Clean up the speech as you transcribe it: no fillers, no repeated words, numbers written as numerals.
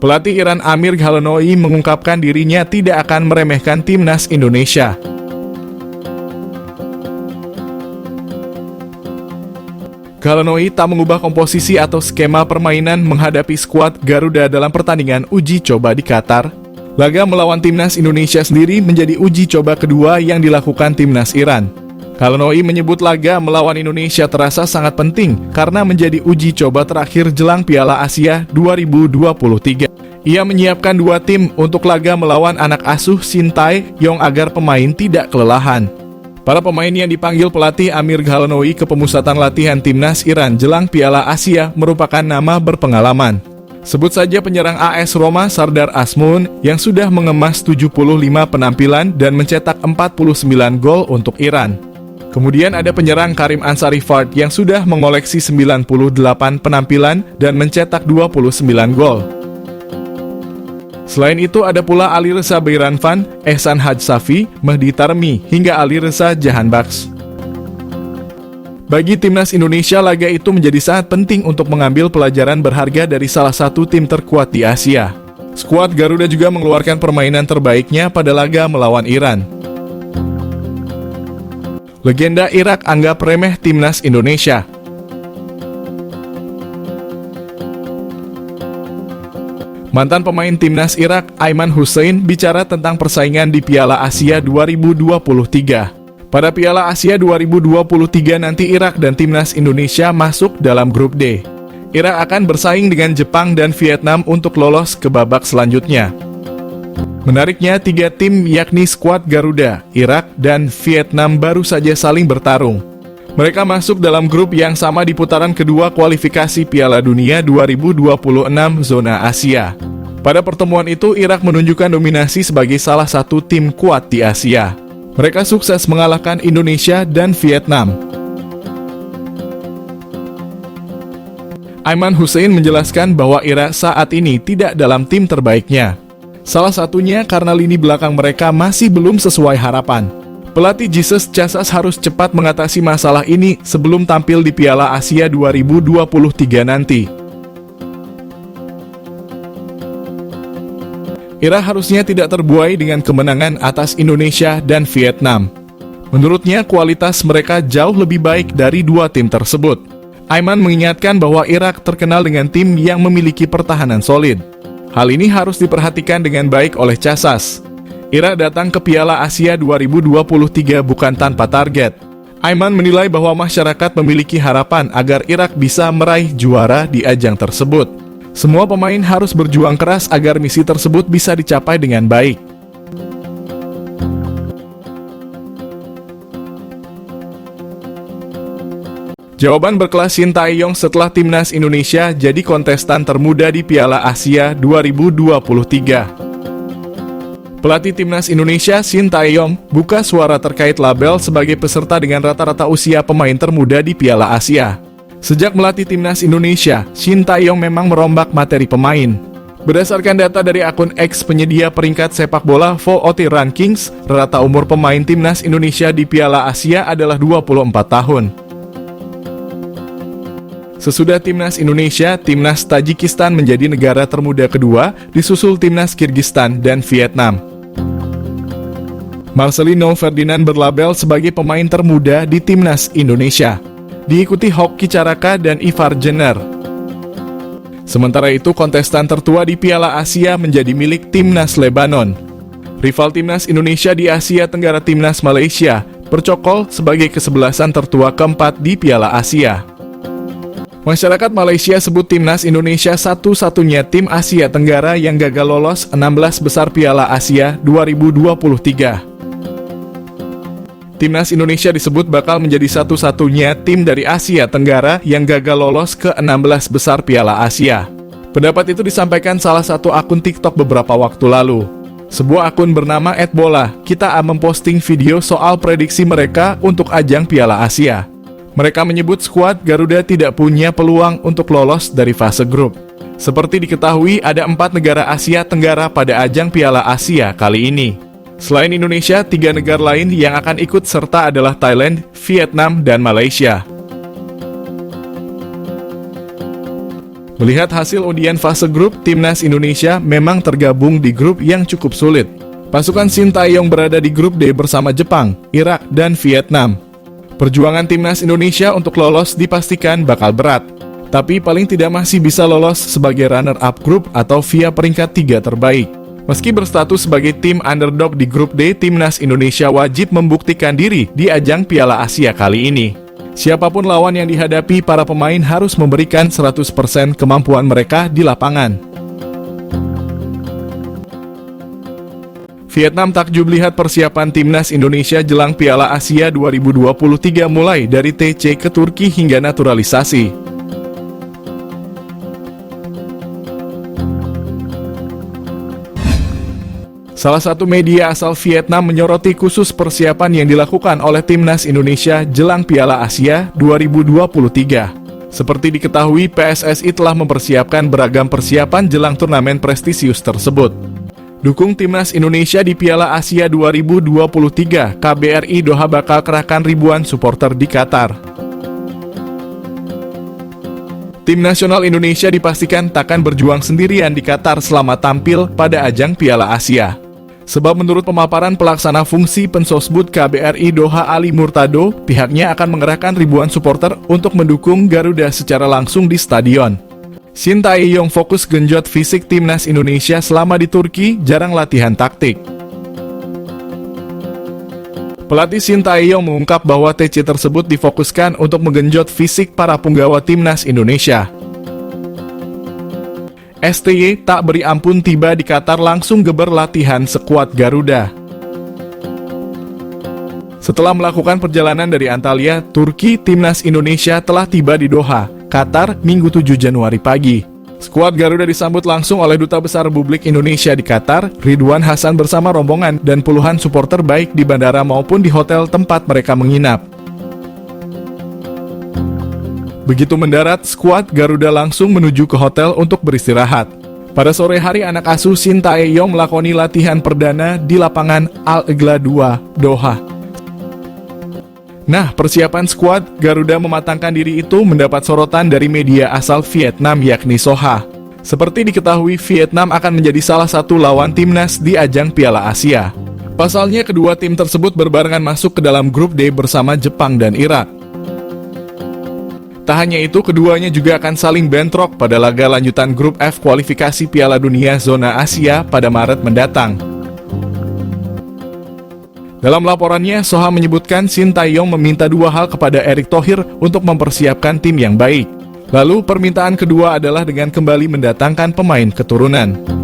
Pelatih Iran Amir Ghalenoy mengungkapkan dirinya tidak akan meremehkan timnas Indonesia. Ghalenoy tak mengubah komposisi atau skema permainan menghadapi skuad Garuda dalam pertandingan uji coba di Qatar. Laga melawan timnas Indonesia sendiri menjadi uji coba kedua yang dilakukan timnas Iran. Ghalenoy menyebut laga melawan Indonesia terasa sangat penting karena menjadi uji coba terakhir jelang Piala Asia 2023. Ia menyiapkan dua tim untuk laga melawan anak asuh Shin Tae-yong agar pemain tidak kelelahan. Para pemain yang dipanggil pelatih Amir Ghalenoy ke pemusatan latihan timnas Iran jelang Piala Asia merupakan nama berpengalaman. Sebut saja penyerang AS Roma Sardar Azmoun yang sudah mengemas 75 penampilan dan mencetak 49 gol untuk Iran. Kemudian ada penyerang Karim Ansari Fard yang sudah mengoleksi 98 penampilan dan mencetak 29 gol. Selain itu ada pula Ali Reza Beiranvan, Ehsan Hajsafi, Mehdi Tarmi, hingga Ali Reza Jahanbakhsh. Bagi timnas Indonesia, laga itu menjadi sangat penting untuk mengambil pelajaran berharga dari salah satu tim terkuat di Asia. Skuad Garuda juga mengeluarkan permainan terbaiknya pada laga melawan Iran. Legenda Irak anggap remeh timnas Indonesia. Mantan pemain timnas Irak, Aiman Hussein, bicara tentang persaingan di Piala Asia 2023. Pada Piala Asia 2023 nanti Irak dan timnas Indonesia masuk dalam grup D. Irak akan bersaing dengan Jepang dan Vietnam untuk lolos ke babak selanjutnya. Menariknya, tiga tim yakni skuad Garuda, Irak, dan Vietnam baru saja saling bertarung. Mereka masuk dalam grup yang sama di putaran kedua kualifikasi Piala Dunia 2026 zona Asia. Pada pertemuan itu, Irak menunjukkan dominasi sebagai salah satu tim kuat di Asia. Mereka sukses mengalahkan Indonesia dan Vietnam. Aiman Hussein menjelaskan bahwa Irak saat ini tidak dalam tim terbaiknya. Salah satunya karena lini belakang mereka masih belum sesuai harapan. Pelatih Jesus Casas harus cepat mengatasi masalah ini sebelum tampil di Piala Asia 2023 nanti. Irak harusnya tidak terbuai dengan kemenangan atas Indonesia dan Vietnam. Menurutnya, kualitas mereka jauh lebih baik dari dua tim tersebut. Aiman mengingatkan bahwa Irak terkenal dengan tim yang memiliki pertahanan solid. Hal ini harus diperhatikan dengan baik oleh Casas. Irak datang ke Piala Asia 2023 bukan tanpa target. Aiman menilai bahwa masyarakat memiliki harapan agar Irak bisa meraih juara di ajang tersebut. Semua pemain harus berjuang keras agar misi tersebut bisa dicapai dengan baik. Jawaban berkelas Shin Tae-yong setelah timnas Indonesia jadi kontestan termuda di Piala Asia 2023. Pelatih timnas Indonesia Shin Tae-yong buka suara terkait label sebagai peserta dengan rata-rata usia pemain termuda di Piala Asia. Sejak melatih timnas Indonesia, Shin Tae-yong memang merombak materi pemain. Berdasarkan data dari akun X penyedia peringkat sepak bola VOT Rankings, rata umur pemain timnas Indonesia di Piala Asia adalah 24 tahun. Sesudah timnas Indonesia, timnas Tajikistan menjadi negara termuda kedua, disusul timnas Kirgistan dan Vietnam. Marcelino Ferdinand berlabel sebagai pemain termuda di timnas Indonesia. Diikuti Hoki Caraka dan Ivar Jenner. Sementara itu, kontestan tertua di Piala Asia menjadi milik timnas Lebanon. Rival timnas Indonesia di Asia Tenggara, timnas Malaysia, bercokol sebagai kesebelasan tertua keempat di Piala Asia. Masyarakat Malaysia sebut timnas Indonesia satu-satunya tim Asia Tenggara yang gagal lolos 16 besar Piala Asia 2023. Timnas Indonesia disebut bakal menjadi satu-satunya tim dari Asia Tenggara yang gagal lolos ke 16 besar Piala Asia. Pendapat itu disampaikan salah satu akun TikTok beberapa waktu lalu. Sebuah akun bernama @bola kita memposting video soal prediksi mereka untuk ajang Piala Asia. Mereka menyebut skuad Garuda tidak punya peluang untuk lolos dari fase grup. Seperti diketahui, ada 4 negara Asia Tenggara pada ajang Piala Asia kali ini. Selain Indonesia, 3 negara lain yang akan ikut serta adalah Thailand, Vietnam, dan Malaysia. Melihat hasil undian fase grup, timnas Indonesia memang tergabung di grup yang cukup sulit. Pasukan Sintayong berada di grup D bersama Jepang, Irak, dan Vietnam. Perjuangan timnas Indonesia untuk lolos dipastikan bakal berat, tapi paling tidak masih bisa lolos sebagai runner-up grup atau via peringkat 3 terbaik. Meski berstatus sebagai tim underdog di grup D, timnas Indonesia wajib membuktikan diri di ajang Piala Asia kali ini. Siapapun lawan yang dihadapi, para pemain harus memberikan 100% kemampuan mereka di lapangan. Vietnam takjub lihat persiapan timnas Indonesia jelang Piala Asia 2023 mulai dari TC ke Turki hingga naturalisasi. Salah satu media asal Vietnam menyoroti khusus persiapan yang dilakukan oleh timnas Indonesia jelang Piala Asia 2023. Seperti diketahui, PSSI telah mempersiapkan beragam persiapan jelang turnamen prestisius tersebut. Dukung timnas Indonesia di Piala Asia 2023, KBRI Doha bakal kerahkan ribuan supporter di Qatar. Tim nasional Indonesia dipastikan takkan berjuang sendirian di Qatar selama tampil pada ajang Piala Asia. Sebab menurut pemaparan pelaksana fungsi Pensosbud KBRI Doha Ali Murtado, pihaknya akan mengerahkan ribuan supporter untuk mendukung Garuda secara langsung di stadion. Sintayong fokus genjot fisik timnas Indonesia selama di Turki, jarang latihan taktik. Pelatih Sintayong mengungkap bahwa TC tersebut difokuskan untuk menggenjot fisik para punggawa timnas Indonesia. STY tak beri ampun tiba di Qatar langsung geber latihan skuad Garuda. Setelah melakukan perjalanan dari Antalya, Turki, timnas Indonesia telah tiba di Doha, Qatar, Minggu 7 Januari pagi. Skuad Garuda disambut langsung oleh Duta Besar Republik Indonesia di Qatar, Ridwan Hasan bersama rombongan dan puluhan supporter baik di bandara maupun di hotel tempat mereka menginap. Begitu mendarat, skuad Garuda langsung menuju ke hotel untuk beristirahat. Pada sore hari, anak asuh Sintayong melakoni latihan perdana di lapangan Al-Ighla 2, Doha. Nah, persiapan skuad Garuda mematangkan diri itu mendapat sorotan dari media asal Vietnam yakni Soha. Seperti diketahui, Vietnam akan menjadi salah satu lawan timnas di ajang Piala Asia. Pasalnya, kedua tim tersebut berbarengan masuk ke dalam grup D bersama Jepang dan Irak. Tak hanya itu, keduanya juga akan saling bentrok pada laga lanjutan grup F kualifikasi Piala Dunia Zona Asia pada Maret mendatang. Dalam laporannya, Soha menyebutkan Sintayong meminta dua hal kepada Erick Thohir untuk mempersiapkan tim yang baik. Lalu permintaan kedua adalah dengan kembali mendatangkan pemain keturunan.